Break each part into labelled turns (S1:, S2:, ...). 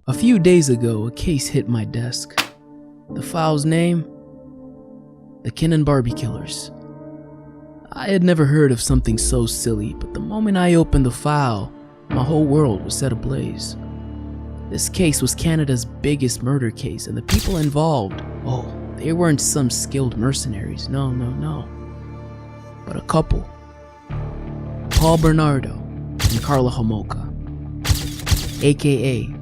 S1: A few days ago, a case hit my desk. The file's name? The Ken and Barbie killers. I had never heard of something so silly, but the moment I opened the file, my whole world was set ablaze. This case was Canada's biggest murder case, and the people involved, they weren't some skilled mercenaries, no. But a couple. Paul Bernardo and Carla Homolka, aka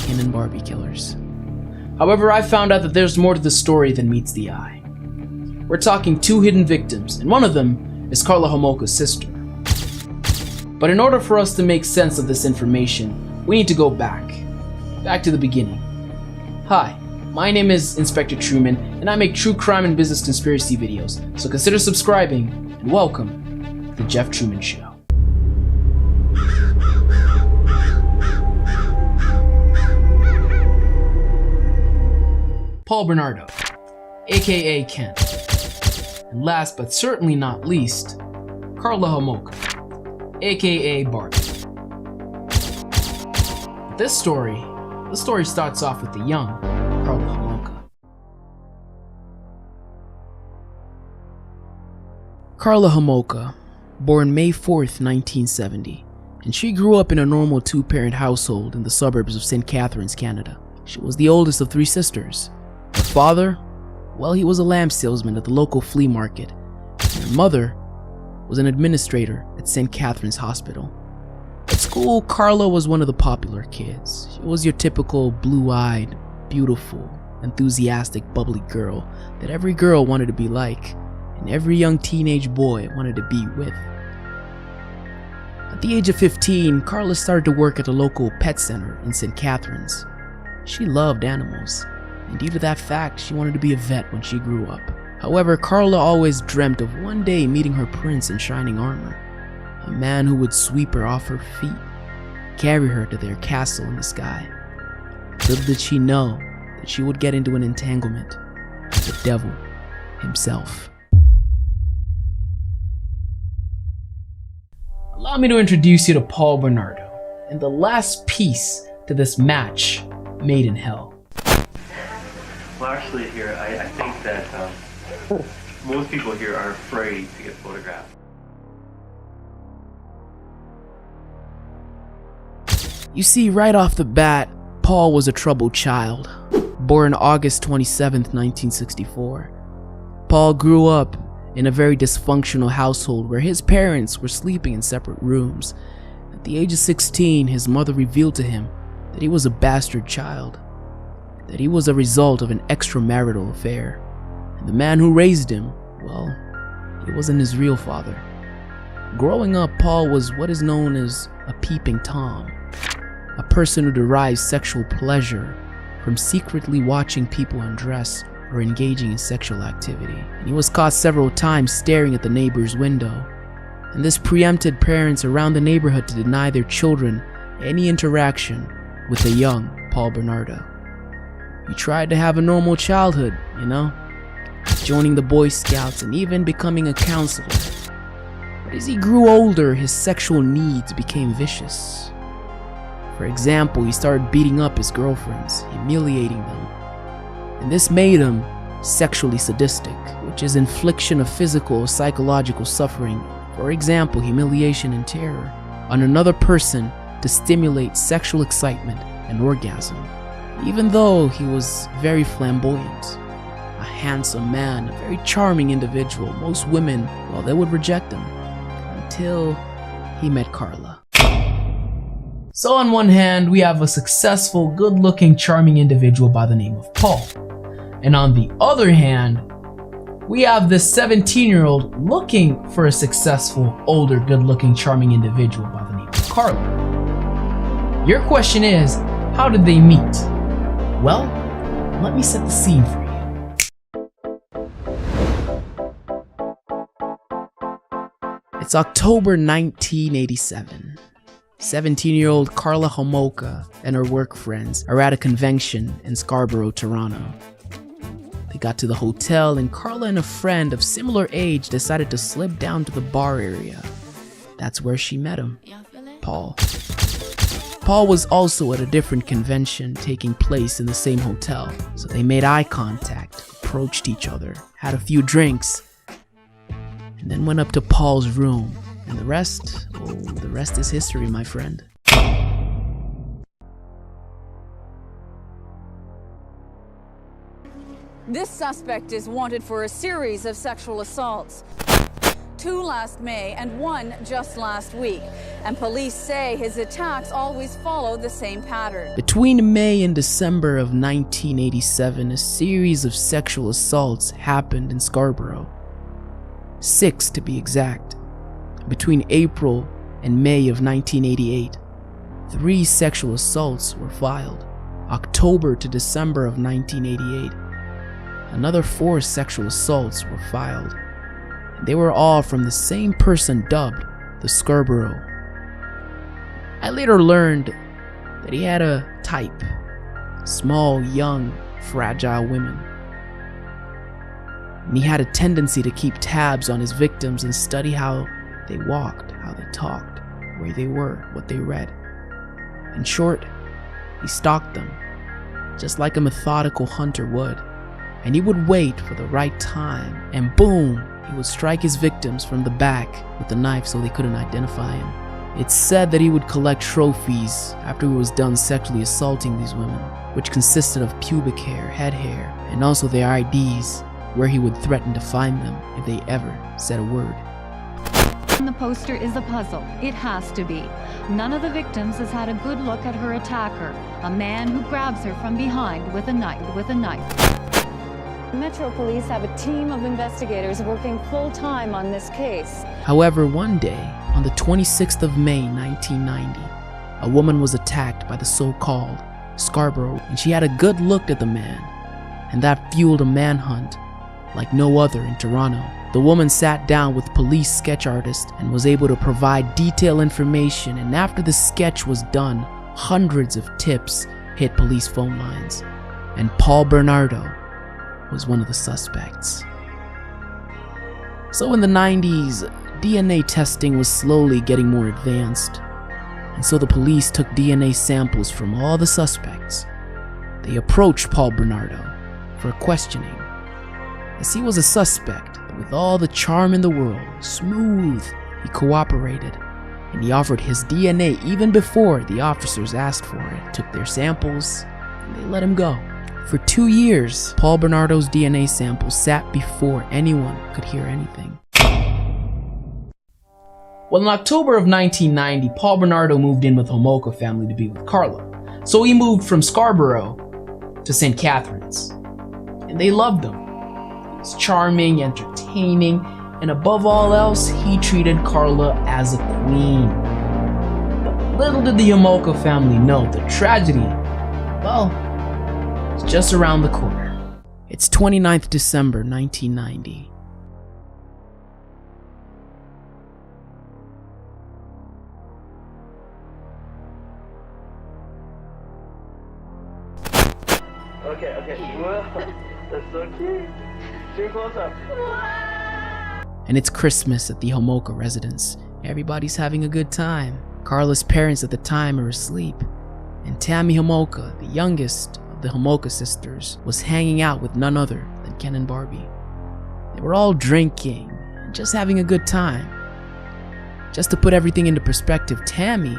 S1: Ken and Barbie killers. However, I found out that there's more to the story than meets the eye. We're talking two hidden victims, and one of them is Carla Homolka's sister. But in order for us to make sense of this information, we need to go back to the beginning. Hi, my name is Inspector Truman, and I make true crime and business conspiracy videos, so consider subscribing, and welcome to The Jeff Truman Show. Paul Bernardo, aka Ken, and last but certainly not least, Carla Homolka, aka Barbie. The story starts off with the young Carla Homolka. Carla Homolka, born May 4th, 1970, and she grew up in a normal two-parent household in the suburbs of St. Catharines, Canada. She was the oldest of three sisters. Her father, he was a lamb salesman at the local flea market, and her mother was an administrator at St. Catherine's Hospital. At school, Carla was one of the popular kids. She was your typical blue-eyed, beautiful, enthusiastic, bubbly girl that every girl wanted to be like, and every young teenage boy wanted to be with. At the age of 15, Carla started to work at a local pet center in St. Catharines. She loved animals, and due to that fact, she wanted to be a vet when she grew up. However, Carla always dreamt of one day meeting her prince in shining armor, a man who would sweep her off her feet, carry her to their castle in the sky. Little did she know that she would get into an entanglement with the devil himself. Allow me to introduce you to Paul Bernardo, and the last piece to this match made in hell.
S2: Well, actually here, I think that most people here are afraid to get photographed.
S1: You see, right off the bat, Paul was a troubled child. Born August 27th, 1964. Paul grew up in a very dysfunctional household where his parents were sleeping in separate rooms. At the age of 16, his mother revealed to him that he was a bastard child, that he was a result of an extramarital affair, and the man who raised him, he wasn't his real father. Growing up, Paul was what is known as a peeping Tom, a person who derives sexual pleasure from secretly watching people undress or engaging in sexual activity. And he was caught several times staring at the neighbor's window, and this preempted parents around the neighborhood to deny their children any interaction with the young Paul Bernardo. He tried to have a normal childhood, joining the Boy Scouts and even becoming a counselor. But as he grew older, his sexual needs became vicious. For example, he started beating up his girlfriends, humiliating them. And this made him sexually sadistic, which is infliction of physical or psychological suffering, for example, humiliation and terror, on another person to stimulate sexual excitement and orgasm. Even though he was very flamboyant, a handsome man, a very charming individual, most women, they would reject him until he met Carla. So on one hand, we have a successful, good-looking, charming individual by the name of Paul. And on the other hand, we have this 17-year-old looking for a successful, older, good-looking, charming individual by the name of Carla. Your question is, how did they meet? Well, let me set the scene for you. It's October 1987. 17-year-old Carla Homolka and her work friends are at a convention in Scarborough, Toronto. They got to the hotel and Carla and a friend of similar age decided to slip down to the bar area. That's where she met him, Paul. Paul was also at a different convention taking place in the same hotel, so they made eye contact, approached each other, had a few drinks, and then went up to Paul's room. And the rest, oh, the rest is history, my friend.
S3: This suspect is wanted for a series of sexual assaults. 2 last May and 1 just last week. And police say his attacks always follow the same pattern.
S1: Between May and December of 1987, a series of sexual assaults happened in Scarborough. 6 to be exact. Between April and May of 1988, 3 sexual assaults were filed. October to December of 1988, another 4 sexual assaults were filed. They were all from the same person dubbed the Scarborough. I later learned that he had a type: small, young, fragile women. And he had a tendency to keep tabs on his victims and study how they walked, how they talked, where they were, what they read. In short, he stalked them, just like a methodical hunter would. And he would wait for the right time, and boom, he would strike his victims from the back with a knife so they couldn't identify him. It's said that he would collect trophies after he was done sexually assaulting these women, which consisted of pubic hair, head hair, and also their IDs, where he would threaten to find them if they ever said a word.
S4: The poster is a puzzle. It has to be. None of the victims has had a good look at her attacker, a man who grabs her from behind with a knife. Metro Police have a team of investigators working full-time on this case.
S1: However, one day, on the 26th of May 1990, a woman was attacked by the so-called Scarborough, and she had a good look at the man, and that fueled a manhunt like no other in Toronto. The woman sat down with police sketch artist and was able to provide detailed information, and after the sketch was done, hundreds of tips hit police phone lines, and Paul Bernardo was one of the suspects. So in the 90s, DNA testing was slowly getting more advanced, and so the police took DNA samples from all the suspects. They approached Paul Bernardo for questioning, as he was a suspect, but with all the charm in the world, smooth, he cooperated, and he offered his DNA even before the officers asked for it, took their samples, and they let him go. For 2 years, Paul Bernardo's DNA sample sat before anyone could hear anything. Well, in October of 1990, Paul Bernardo moved in with Homolka family to be with Carla. So he moved from Scarborough to St. Catharines. And they loved him. He was charming, entertaining, and above all else, he treated Carla as a queen. But little did the Homolka family know the tragedy, well, it's just around the corner. It's 29th December 1990.
S2: Okay. Well, that's so cute. Too close up.
S1: And it's Christmas at the Homolka residence. Everybody's having a good time. Carla's parents at the time are asleep, and Tammy Homolka, the youngest of the Homolka sisters, was hanging out with none other than Ken and Barbie. They were all drinking and just having a good time. Just to put everything into perspective, Tammy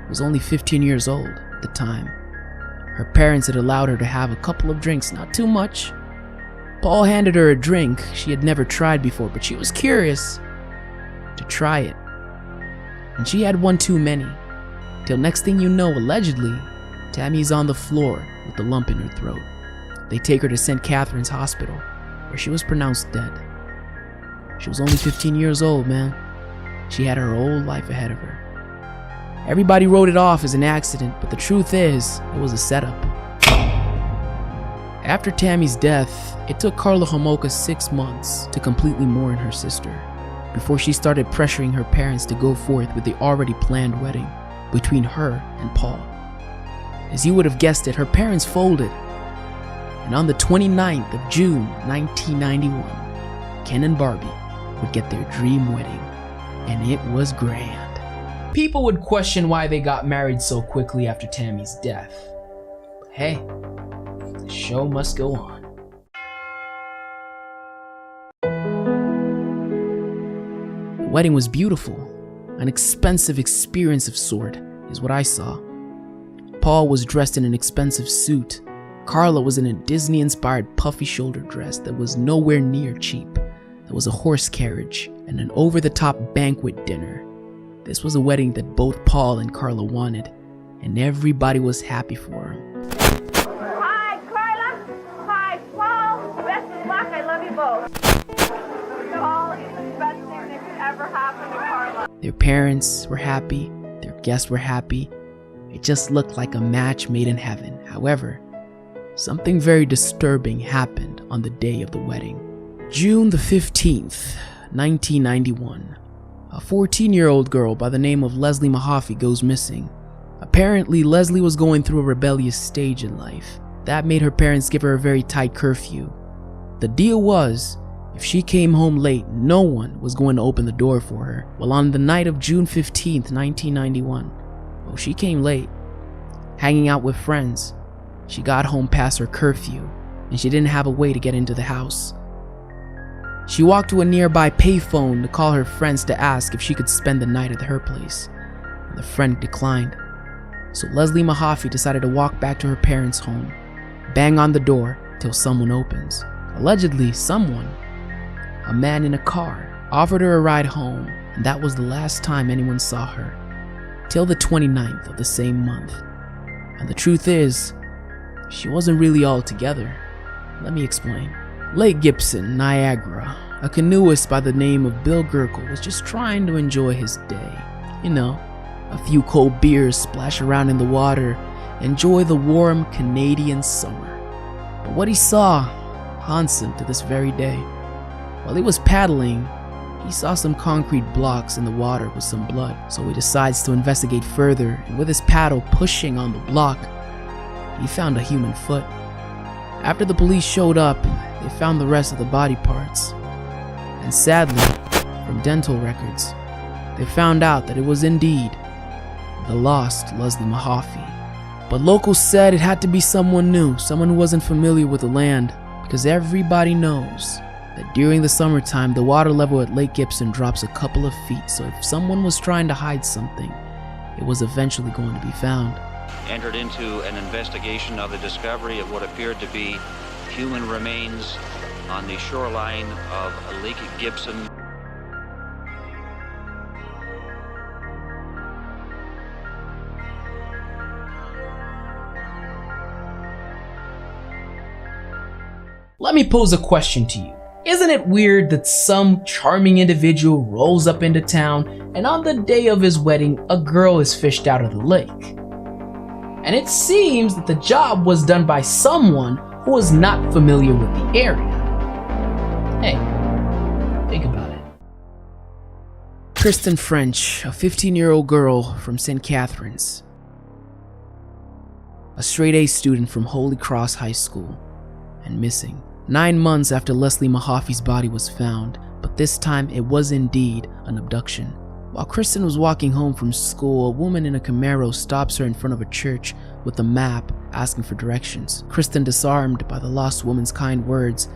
S1: was only 15 years old at the time. Her parents had allowed her to have a couple of drinks, not too much. Paul handed her a drink she had never tried before, but she was curious to try it. And she had one too many. Till next thing you know, allegedly, Tammy's on the floor with a lump in her throat. They take her to St. Catharines Hospital, where she was pronounced dead. She was only 15 years old, man. She had her whole life ahead of her. Everybody wrote it off as an accident, but the truth is, it was a setup. After Tammy's death, it took Carla Homolka 6 months to completely mourn her sister, before she started pressuring her parents to go forth with the already planned wedding between her and Paul. As you would have guessed it, her parents folded, and on the 29th of June 1991, Ken and Barbie would get their dream wedding, and it was grand. People would question why they got married so quickly after Tammy's death. But hey, the show must go on. The wedding was beautiful. An expensive experience of sort is what I saw. Paul was dressed in an expensive suit. Carla was in a Disney-inspired puffy shoulder dress that was nowhere near cheap. There was a horse carriage and an over-the-top banquet dinner. This was a wedding that both Paul and Carla wanted, and everybody was happy for him.
S5: Hi, Carla. Hi, Paul. Best of luck. I love you both. Paul is the best thing that could ever happen to Carla.
S1: Their parents were happy. Their guests were happy. It just looked like a match made in heaven. However, something very disturbing happened on the day of the wedding. June the 15th, 1991. A 14-year-old girl by the name of Leslie Mahaffey goes missing. Apparently, Leslie was going through a rebellious stage in life. That made her parents give her a very tight curfew. The deal was, if she came home late, no one was going to open the door for her. Well, on the night of June 15th, 1991, she came late, hanging out with friends. She got home past her curfew, and she didn't have a way to get into the house. She walked to a nearby payphone to call her friends to ask if she could spend the night at her place, and the friend declined. So Leslie Mahaffey decided to walk back to her parents' home, bang on the door till someone opens. Allegedly, someone, a man in a car, offered her a ride home, and that was the last time anyone saw her, till the 29th of the same month. And the truth is, she wasn't really all together. Let me explain. Lake Gibson, Niagara, a canoeist by the name of Bill Gurkle was just trying to enjoy his day. You know, a few cold beers, splash around in the water, enjoy the warm Canadian summer. But what he saw haunts him to this very day. While he was paddling, he saw some concrete blocks in the water with some blood, so he decides to investigate further, and with his paddle pushing on the block, he found a human foot. After the police showed up, they found the rest of the body parts. And sadly, from dental records, they found out that it was indeed the lost Leslie Mahaffey. But locals said it had to be someone new, someone who wasn't familiar with the land, because everybody knows that during the summertime, the water level at Lake Gibson drops a couple of feet, so if someone was trying to hide something, it was eventually going to be found.
S6: Entered into an investigation of the discovery of what appeared to be human remains on the shoreline of Lake Gibson.
S1: Let me pose a question to you. Isn't it weird that some charming individual rolls up into town and on the day of his wedding, a girl is fished out of the lake? And it seems that the job was done by someone who was not familiar with the area. Hey, think about it. Kristen French, a 15-year-old girl from St. Catharines, a straight-A student from Holy Cross High School, and missing. 9 months after Leslie Mahaffey's body was found, but this time it was indeed an abduction. While Kristen was walking home from school, a woman in a Camaro stops her in front of a church with a map asking for directions. Kristen, disarmed by the lost woman's kind words,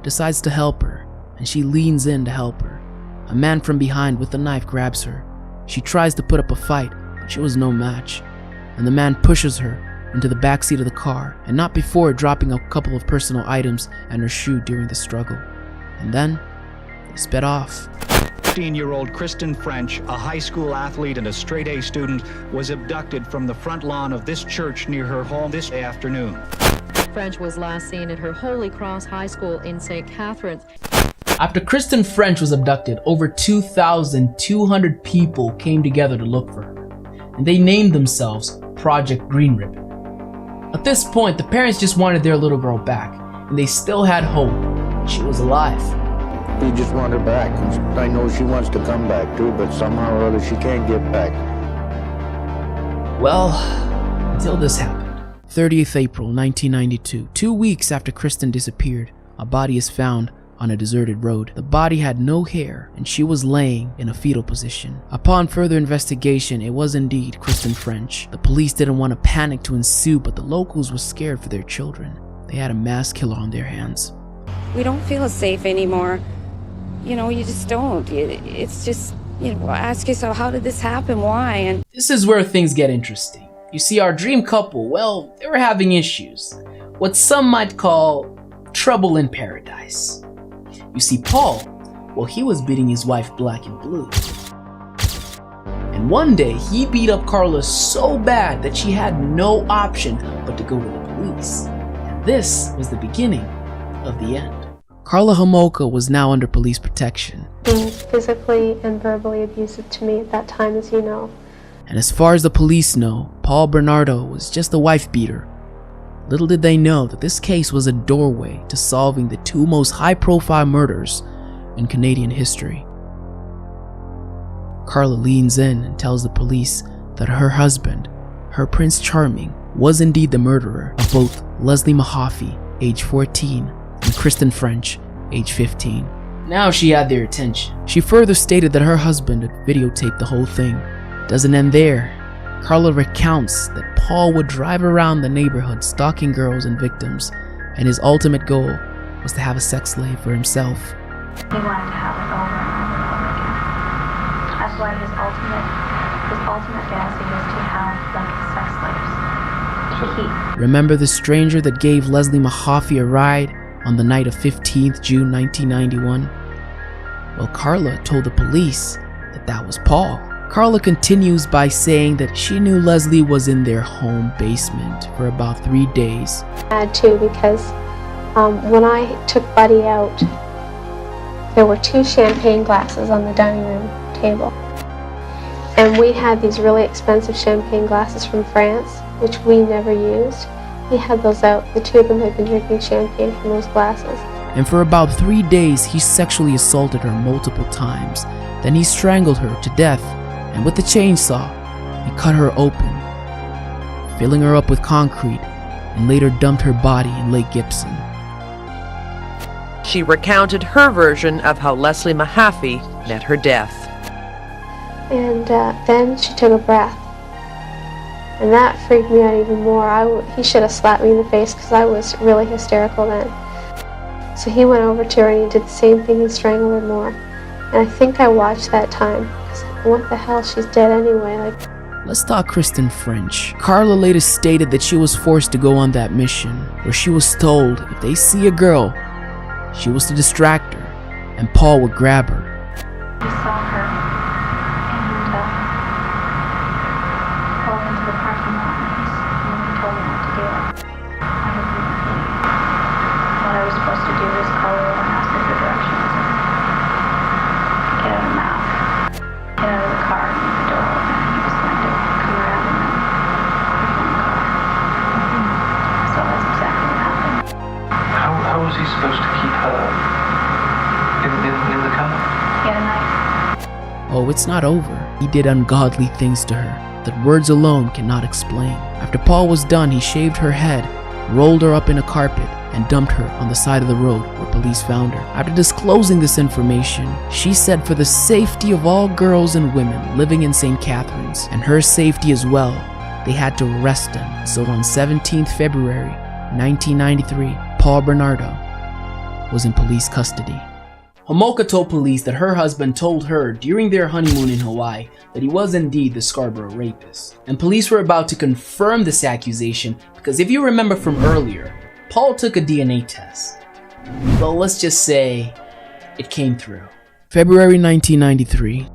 S1: decides to help her, and she leans in to help her. A man from behind with a knife grabs her. She tries to put up a fight, but she was no match, and the man pushes her into the backseat of the car, and not before dropping a couple of personal items and her shoe during the struggle. And then, they sped off.
S7: 15-year-old Kristen French, a high school athlete and a straight-A student, was abducted from the front lawn of this church near her home this afternoon.
S8: French was last seen at her Holy Cross High School in St. Catharines.
S1: After Kristen French was abducted, over 2,200 people came together to look for her, and they named themselves Project Green Ribbon. At this point, the parents just wanted their little girl back, and they still had hope that she was alive.
S9: We just want her back. I know she wants to come back too, but somehow or other she can't get back.
S1: Well, until this happened. 30th April 1992, 2 weeks after Kristen disappeared, a body is found on a deserted road. The body had no hair and she was laying in a fetal position. Upon further investigation, it was indeed Kristen French. The police didn't want a panic to ensue, but the locals were scared for their children. They had a mass killer on their hands.
S10: We don't feel safe anymore. You know, you just don't. It's just, you know, ask yourself, how did this happen? Why? And
S1: this is where things get interesting. You see, our dream couple, well, they were having issues. What some might call trouble in paradise. You see, Paul, well, he was beating his wife black and blue. And one day, he beat up Carla so bad that she had no option but to go to the police. And this was the beginning of the end. Carla Homolka was now under police protection.
S11: Being physically and verbally abusive to me at that time, as you know.
S1: And as far as the police know, Paul Bernardo was just a wife beater. Little did they know that this case was a doorway to solving the two most high-profile murders in Canadian history. Carla leans in and tells the police that her husband, her Prince Charming, was indeed the murderer of both Leslie Mahaffey, age 14, and Kristen French, age 15. Now she had their attention. She further stated that her husband had videotaped the whole thing. Doesn't end there. Carla recounts that Paul would drive around the neighborhood stalking girls and victims, and his ultimate goal was to have a sex slave for himself.
S11: He wanted to have it over and over and over again. That's why his ultimate fantasy was to have like sex slaves to keep.
S1: Remember the stranger that gave Leslie Mahaffey a ride on the night of 15th June 1991? Well, Carla told the police that that was Paul. Carla continues by saying that she knew Leslie was in their home basement for about 3 days.
S11: I had to, because when I took Buddy out, there were 2 champagne glasses on the dining room table. And we had these really expensive champagne glasses from France, which we never used. He had those out. The 2 of them had been drinking champagne from those glasses.
S1: And for about 3 days, he sexually assaulted her multiple times. Then he strangled her to death. And with the chainsaw, he cut her open, filling her up with concrete, and later dumped her body in Lake Gibson.
S12: She recounted her version of how Leslie Mahaffey met her death.
S11: And then she took a breath. And that freaked me out even more. He should have slapped me in the face, because I was really hysterical then. So he went over to her and he did the same thing and strangled her more. And I think I watched that time. What the hell, she's dead anyway.
S1: Let's talk Kristen French. Carla later stated that she was forced to go on that mission, where she was told if they see a girl, she was to distract her, and Paul would grab her.
S11: He saw her and called into the parking lot, and he told me what to do. I had nothing. What I was supposed to do was call her and ask her for directions. Get out of the mouth. Get out of the car and leave the door open, and he was going to come around and then put her in the car. So that's exactly what happened.
S2: How was he supposed to keep her in the car?
S11: He had a knife.
S1: Oh, it's not over. He did ungodly things to her that words alone cannot explain. After Paul was done, he shaved her head, rolled her up in a carpet, and dumped her on the side of the road where police found her. After disclosing this information, she said for the safety of all girls and women living in St. Catharines, and her safety as well, they had to arrest him. So on 17th February 1993, Paul Bernardo was in police custody. Homolka told police that her husband told her during their honeymoon in Hawaii that he was indeed the Scarborough rapist. And police were about to confirm this accusation because if you remember from earlier, Paul took a DNA test. Well, let's just say it came through. February 1993.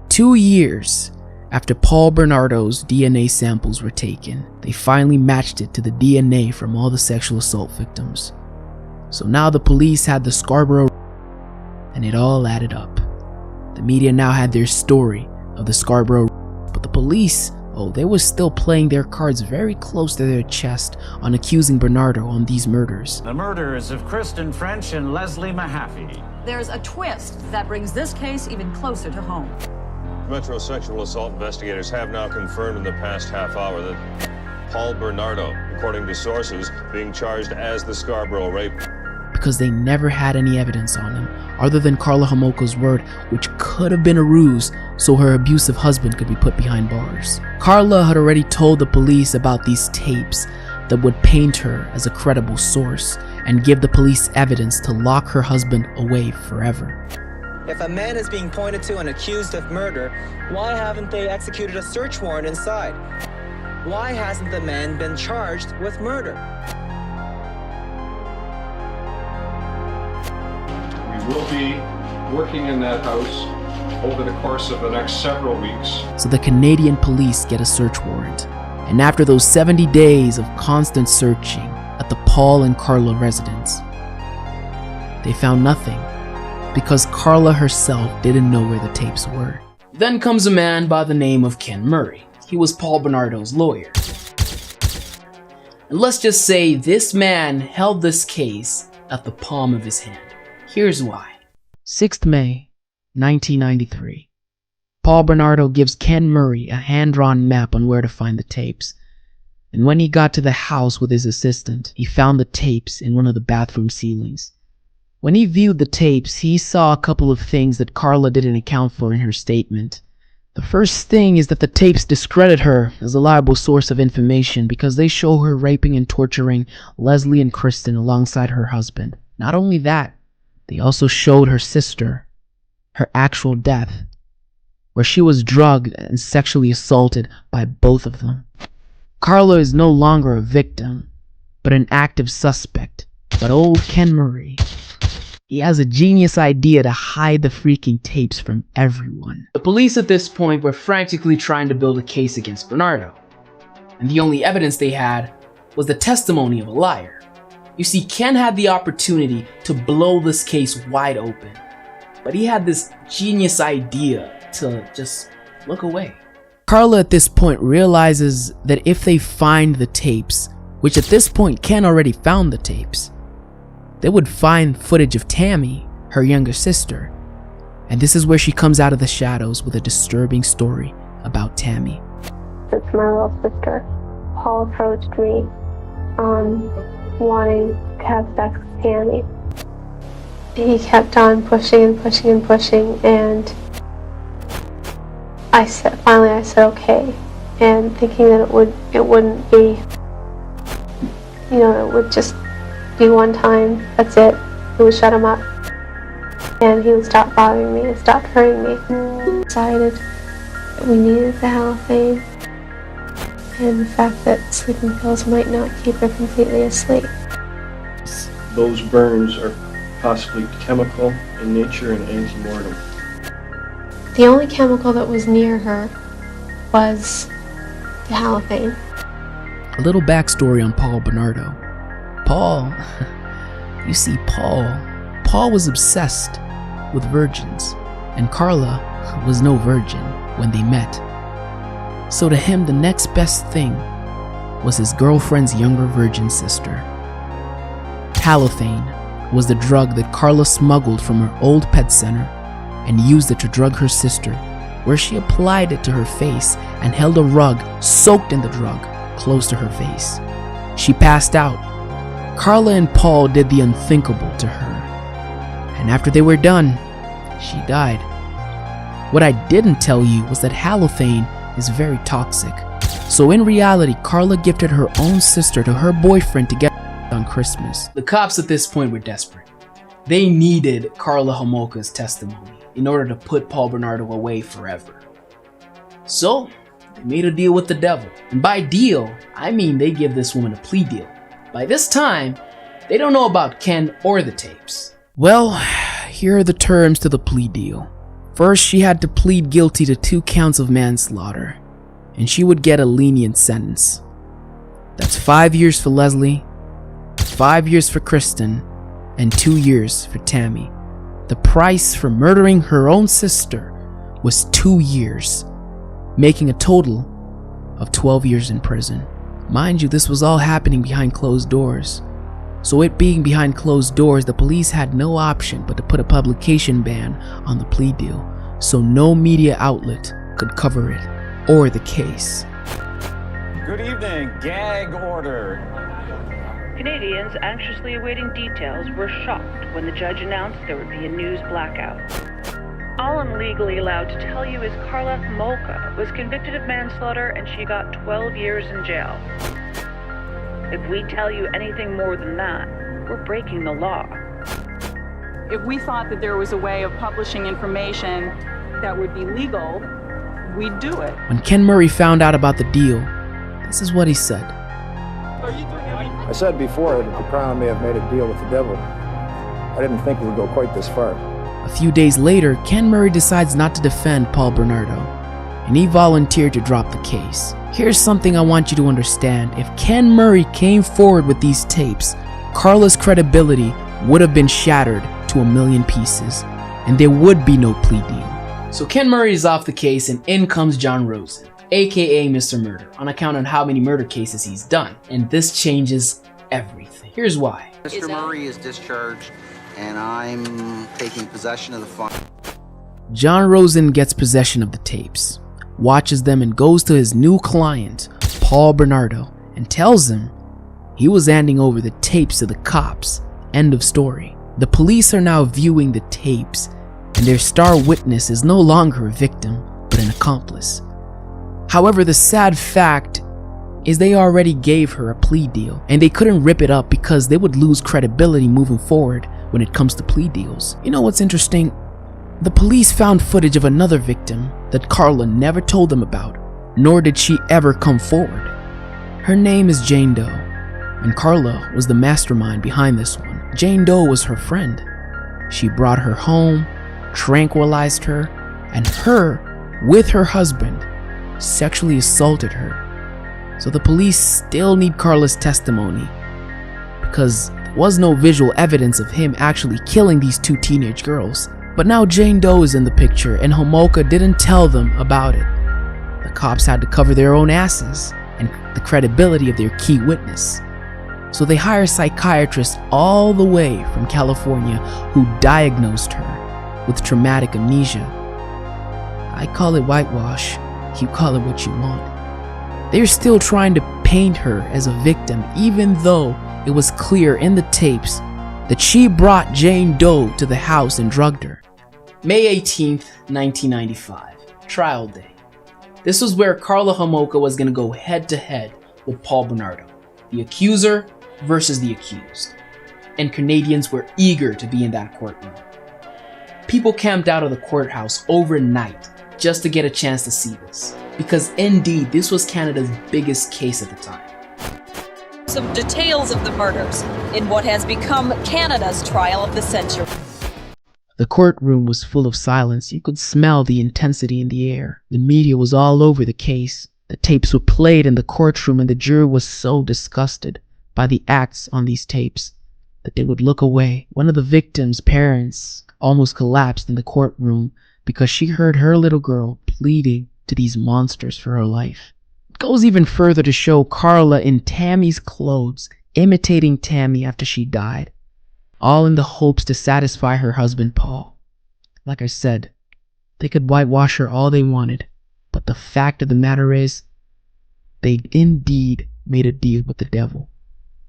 S1: 2 years after Paul Bernardo's DNA samples were taken, they finally matched it to the DNA from all the sexual assault victims. So now the police had the Scarborough, and it all added up. The media now had their story of the Scarborough, but the police, oh, they were still playing their cards very close to their chest on accusing Bernardo on these murders.
S13: The murders of Kristen French and Leslie Mahaffey.
S14: There's a twist that brings this case even closer to home.
S15: Metro sexual assault investigators have now confirmed in the past half hour that Paul Bernardo, according to sources, being charged as the Scarborough rape.
S1: because they never had any evidence on him other than Karla Homolka's word, which could have been a ruse so her abusive husband could be put behind bars. Karla had already told the police about these tapes that would paint her as a credible source and give the police evidence to lock her husband away forever.
S16: If a man is being pointed to and accused of murder, why haven't they executed a search warrant inside? Why hasn't the man been charged with murder?
S15: We will be working in that house over the course of the next several weeks.
S1: So the Canadian police get a search warrant. And after those 70 days of constant searching at the Paul and Karla residence, they found nothing, because Karla herself didn't know where the tapes were. Then comes a man by the name of Ken Murray. He was Paul Bernardo's lawyer. And let's just say this man held this case at the palm of his hand. Here's why. 6th May, 1993. Paul Bernardo gives Ken Murray a hand-drawn map on where to find the tapes. And when he got to the house with his assistant, he found the tapes in one of the bathroom ceilings. When he viewed the tapes, he saw a couple of things that Karla didn't account for in her statement. The first thing is that the tapes discredit her as a liable source of information because they show her raping and torturing Leslie and Kristen alongside her husband. Not only that, they also showed her sister, her actual death, where she was drugged and sexually assaulted by both of them. Karla is no longer a victim, but an active suspect. But old Ken Murray, he has a genius idea to hide the freaking tapes from everyone. The police at this point were frantically trying to build a case against Bernardo, and the only evidence they had was the testimony of a liar. You see, Ken had the opportunity to blow this case wide open, but he had this genius idea to just look away. Karla at this point realizes that if they find the tapes, which at this point Ken already found the tapes, they would find footage of Tammy, her younger sister. And this is where she comes out of the shadows with a disturbing story about Tammy.
S11: It's my little sister. Paul approached me wanting to have sex with Tammy. He kept on pushing and pushing and pushing, and finally I said okay, and thinking that it wouldn't be, it would just be one time, that's it would shut him up, and he would stop bothering me and stop hurting me. Decided that we needed the halothane, and the fact that sleeping pills might not keep her completely asleep.
S17: Those burns are possibly chemical in nature and antemortem.
S11: The only chemical that was near her was the halothane.
S1: A little backstory on Paul Bernardo. Paul was obsessed with virgins, and Karla was no virgin when they met. So to him, the next best thing was his girlfriend's younger virgin sister. Halothane was the drug that Karla smuggled from her old pet center and used it to drug her sister, where she applied it to her face and held a rug soaked in the drug close to her face. She passed out. Karla and Paul did the unthinkable to her, and after they were done, she died. What I didn't tell you was that halothane is very toxic. So in reality, Karla gifted her own sister to her boyfriend to get on Christmas. The cops at this point were desperate. They needed Karla Homolka's testimony in order to put Paul Bernardo away forever. So they made a deal with the devil. And by deal, I mean they give this woman a plea deal. By this time, they don't know about Ken or the tapes. Well, here are the terms to the plea deal. First, she had to plead guilty to 2 counts of manslaughter, and she would get a lenient sentence. That's 5 years for Leslie, 5 years for Kristen, and 2 years for Tammy. The price for murdering her own sister was 2 years, making a total of 12 years in prison. Mind you, this was all happening behind closed doors. So it being behind closed doors, the police had no option but to put a publication ban on the plea deal, so no media outlet could cover it or the case.
S13: Good evening. Gag order.
S18: Canadians anxiously awaiting details were shocked when the judge announced there would be a news blackout. All I'm legally allowed to tell you is Karla Homolka was convicted of manslaughter and she got 12 years in jail. If we tell you anything more than that, we're breaking the law.
S19: If we thought that there was a way of publishing information that would be legal, we'd do it.
S1: When Ken Murray found out about the deal, this is what he said.
S9: I said before that the Crown may have made a deal with the devil. I didn't think it would go quite this far.
S1: A few days later, Ken Murray decides not to defend Paul Bernardo, and he volunteered to drop the case. Here's something I want you to understand. If Ken Murray came forward with these tapes, Karla's credibility would have been shattered to a million pieces, and there would be no plea deal. So Ken Murray is off the case, and in comes John Rosen, aka Mr. Murder, on account of how many murder cases he's done. And this changes everything. Here's why.
S20: Mr. Murray is discharged, and I'm taking possession of the file.
S1: John Rosen gets possession of the tapes, watches them, and goes to his new client, Paul Bernardo, and tells him he was handing over the tapes to the cops. End of story. The police are now viewing the tapes, and their star witness is no longer a victim, but an accomplice. However, the sad fact is they already gave her a plea deal, and they couldn't rip it up because they would lose credibility moving forward when it comes to plea deals. You know what's interesting? The police found footage of another victim that Karla never told them about, nor did she ever come forward. Her name is Jane Doe, and Karla was the mastermind behind this one. Jane Doe was her friend. She brought her home, tranquilized her, and her, with her husband, sexually assaulted her. So the police still need Karla's testimony because there was no visual evidence of him actually killing these two teenage girls. But now Jane Doe is in the picture, and Homolka didn't tell them about it. The cops had to cover their own asses and the credibility of their key witness. So they hire psychiatrists all the way from California who diagnosed her with traumatic amnesia. I call it whitewash. You call it what you want. They're still trying to paint her as a victim, even though it was clear in the tapes that she brought Jane Doe to the house and drugged her. May 18th, 1995, trial day. This was where Karla Homolka was going to go head to head with Paul Bernardo, the accuser versus the accused. And Canadians were eager to be in that courtroom. People camped out of the courthouse overnight just to get a chance to see this, because indeed this was Canada's biggest case at the time.
S14: Some details of the murders in what has become Canada's trial of the century.
S1: The courtroom was full of silence. You could smell the intensity in the air. The media was all over the case. The tapes were played in the courtroom, and the jury was so disgusted by the acts on these tapes that they would look away. One of the victims' parents almost collapsed in the courtroom because she heard her little girl pleading to these monsters for her life. It goes even further to show Karla in Tammy's clothes, imitating Tammy after she died, all in the hopes to satisfy her husband Paul. Like I said, they could whitewash her all they wanted, but the fact of the matter is, they indeed made a deal with the devil.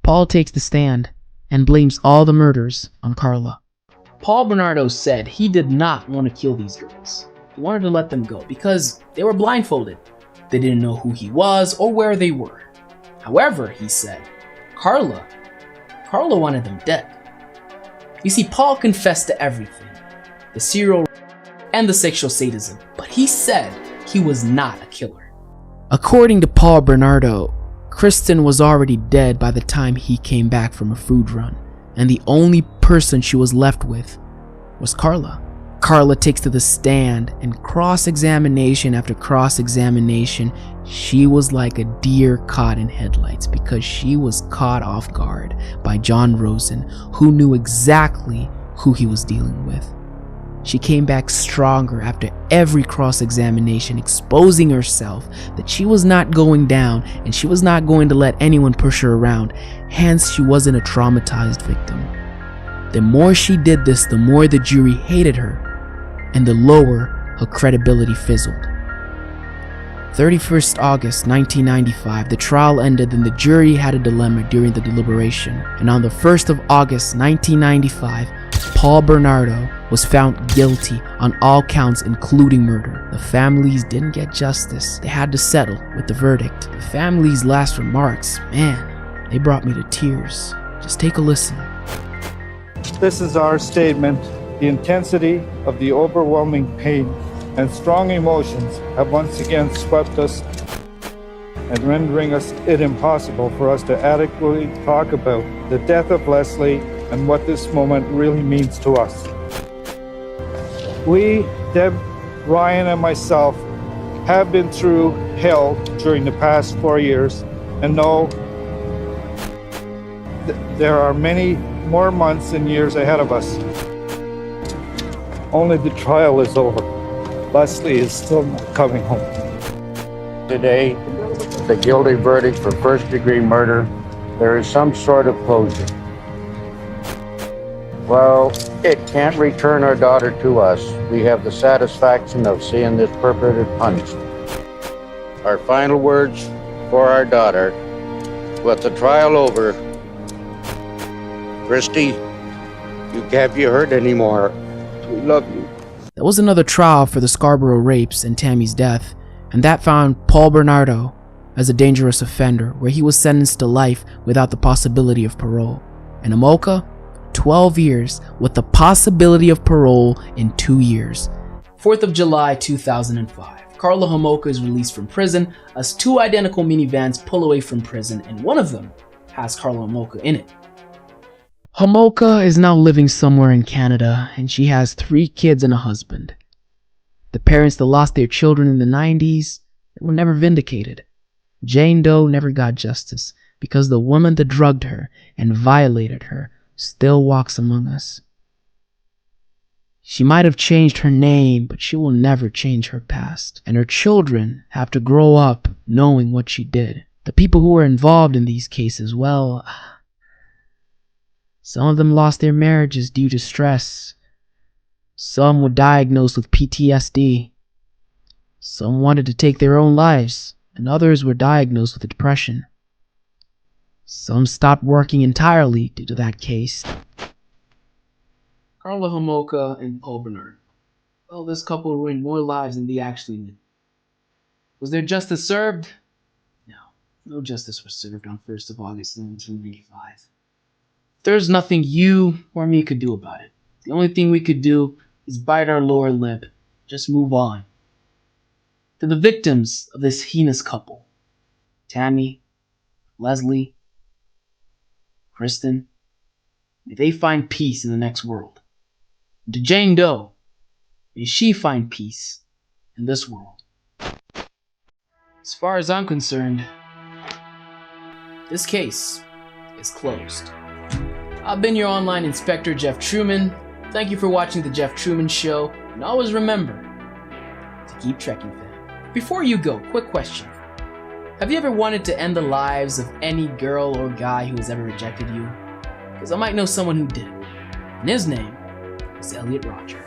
S1: Paul takes the stand and blames all the murders on Karla. Paul Bernardo said he did not want to kill these girls. He wanted to let them go because they were blindfolded. They didn't know who he was or where they were. However, he said, Karla wanted them dead. You see, Paul confessed to everything, the serial and the sexual sadism, but he said he was not a killer. According to Paul Bernardo, Kristen was already dead by the time he came back from a food run, and the only person she was left with was Karla. Karla takes to the stand, and cross-examination after cross-examination, she was like a deer caught in headlights because she was caught off guard by John Rosen, who knew exactly who he was dealing with. She came back stronger after every cross-examination, exposing herself that she was not going down and she was not going to let anyone push her around. Hence, she wasn't a traumatized victim. The more she did this, the more the jury hated her, and the lower her credibility fizzled. 31st August 1995, the trial ended and the jury had a dilemma during the deliberation. And on the 1st of August 1995, Paul Bernardo was found guilty on all counts including murder. The families didn't get justice. They had to settle with the verdict. The family's last remarks, man, they brought me to tears. Just take a listen.
S21: This is our statement. The intensity of the overwhelming pain and strong emotions have once again swept us and rendering it impossible for us to adequately talk about the death of Leslie and what this moment really means to us. We, Deb, Ryan, and myself have been through hell during the past 4 years and know there are many more months and years ahead of us. Only the trial is over. Leslie is still not coming home.
S22: Today, the guilty verdict for first-degree murder, there is some sort of closure. Well, it can't return our daughter to us. We have the satisfaction of seeing this perpetrator punished. Our final words for our daughter, with the trial over, Christy, have you heard anymore? We love you.
S1: There was another trial for the Scarborough rapes and Tammy's death, and that found Paul Bernardo as a dangerous offender, where he was sentenced to life without the possibility of parole. And Homolka, 12 years with the possibility of parole in 2 years. 4th of July 2005. Karla Homolka is released from prison as 2 identical minivans pull away from prison, and one of them has Karla Homolka in it. Homolka is now living somewhere in Canada, and she has 3 kids and a husband. The parents that lost their children in the 90s were never vindicated. Jane Doe never got justice because the woman that drugged her and violated her still walks among us. She might have changed her name, but she will never change her past, and her children have to grow up knowing what she did. The people who were involved in these cases, well, some of them lost their marriages due to stress. Some were diagnosed with PTSD. Some wanted to take their own lives, and others were diagnosed with depression. Some stopped working entirely due to that case. Karla Homolka and Paul Bernardo. Well, this couple ruined more lives than they actually did. Was there justice served? No justice was served on 1st of August 1995. There's nothing you or me could do about it. The only thing we could do is bite our lower lip. Just move on. To the victims of this heinous couple, Tammy, Leslie, Kristen, may they find peace in the next world. And to Jane Doe, may she find peace in this world. As far as I'm concerned, this case is closed. I've been your online inspector, Jeff Truman. Thank you for watching The Jeff Truman Show, and always remember to keep trekking, fam. Before you go, quick question. Have you ever wanted to end the lives of any girl or guy who has ever rejected you? Because I might know someone who did, and his name is Elliot Roger.